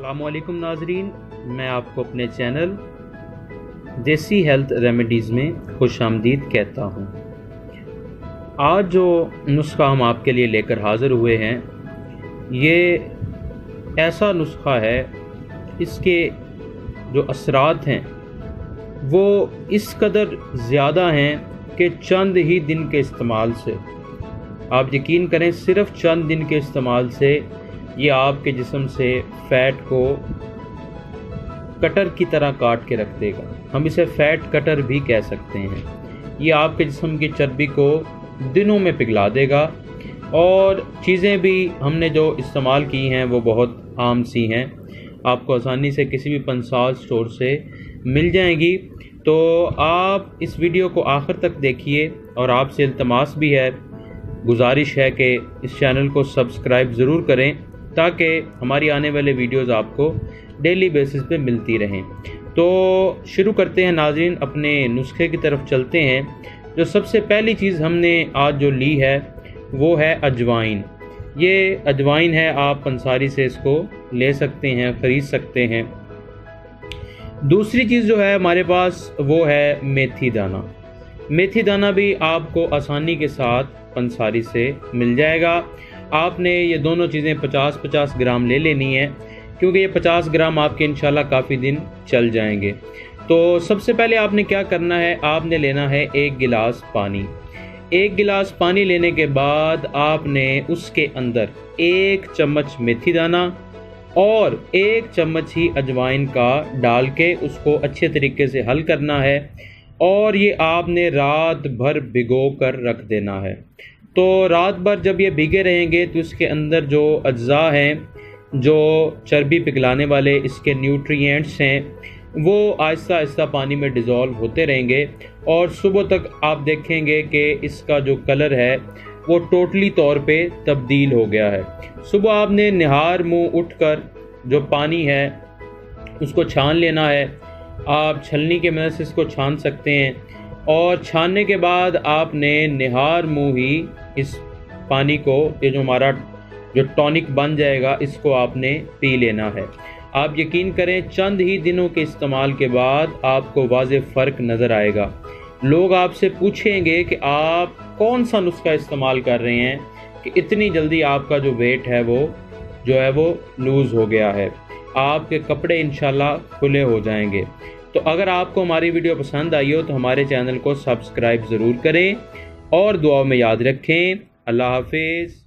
अस्सलामुअलैकुम नाजरीन, मैं आपको अपने चैनल देसी हेल्थ रेमेडीज़ में खुश आमदीद कहता हूँ। आज जो नुस्खा हम आपके लिए लेकर हाज़िर हुए हैं, ये ऐसा नुस्खा है, इसके जो असरात हैं वो इस कदर ज़्यादा हैं कि चंद ही दिन के इस्तेमाल से, आप यकीन करें, सिर्फ़ चंद दिन के इस्तेमाल से ये आपके जिस्म से फ़ैट को कटर की तरह काट के रख देगा। हम इसे फ़ैट कटर भी कह सकते हैं। ये आपके जिस्म की चर्बी को दिनों में पिघला देगा। और चीज़ें भी हमने जो इस्तेमाल की हैं वो बहुत आम सी हैं, आपको आसानी से किसी भी पंसाल स्टोर से मिल जाएंगी। तो आप इस वीडियो को आखिर तक देखिए और आपसे इल्तमास भी है, गुजारिश है कि इस चैनल को सब्सक्राइब ज़रूर करें ताकि हमारी आने वाले वीडियोस आपको डेली बेसिस पे मिलती रहें। तो शुरू करते हैं नाज़रीन, अपने नुस्खे की तरफ चलते हैं। जो सबसे पहली चीज़ हमने आज जो ली है वो है अजवाइन। ये अजवाइन है, आप पंसारी से इसको ले सकते हैं, ख़रीद सकते हैं। दूसरी चीज़ जो है हमारे पास वो है मेथी दाना। मेथी दाना भी आपको आसानी के साथ पंसारी से मिल जाएगा। आपने ये दोनों चीज़ें 50-50 ग्राम ले लेनी है, क्योंकि ये 50 ग्राम आपके इंशाल्लाह काफ़ी दिन चल जाएंगे। तो सबसे पहले आपने क्या करना है, आपने लेना है 1 गिलास पानी। 1 गिलास पानी लेने के बाद आपने उसके अंदर 1 चम्मच मेथी दाना और 1 चम्मच ही अजवाइन का डाल के उसको अच्छे तरीके से हल करना है। और ये आपने रात भर भिगो कर रख देना है। तो रात भर जब ये भीगे रहेंगे तो इसके अंदर जो अज्जा हैं, जो चर्बी पिघलाने वाले इसके न्यूट्रिएंट्स हैं, वो आहिस्ता आहिस्ता पानी में डिज़ोल्व होते रहेंगे। और सुबह तक आप देखेंगे कि इसका जो कलर है वो टोटली तौर पे तब्दील हो गया है। सुबह आपने निहार मुँह उठकर जो पानी है उसको छान लेना है। आप छलनी के मदद से इसको छान सकते हैं। और छानने के बाद आपने निहार मुँह ही इस पानी को, ये जो हमारा जो टॉनिक बन जाएगा, इसको आपने पी लेना है। आप यकीन करें, चंद ही दिनों के इस्तेमाल के बाद आपको वाज़ेह फ़र्क नज़र आएगा। लोग आपसे पूछेंगे कि आप कौन सा नुस्खा इस्तेमाल कर रहे हैं कि इतनी जल्दी आपका जो वेट है वो लूज़ हो गया है। आपके कपड़े इंशाल्लाह खुले हो जाएंगे। तो अगर आपको हमारी वीडियो पसंद आई हो तो हमारे चैनल को सब्सक्राइब ज़रूर करें और दुआ में याद रखें। अल्लाह हाफिज़।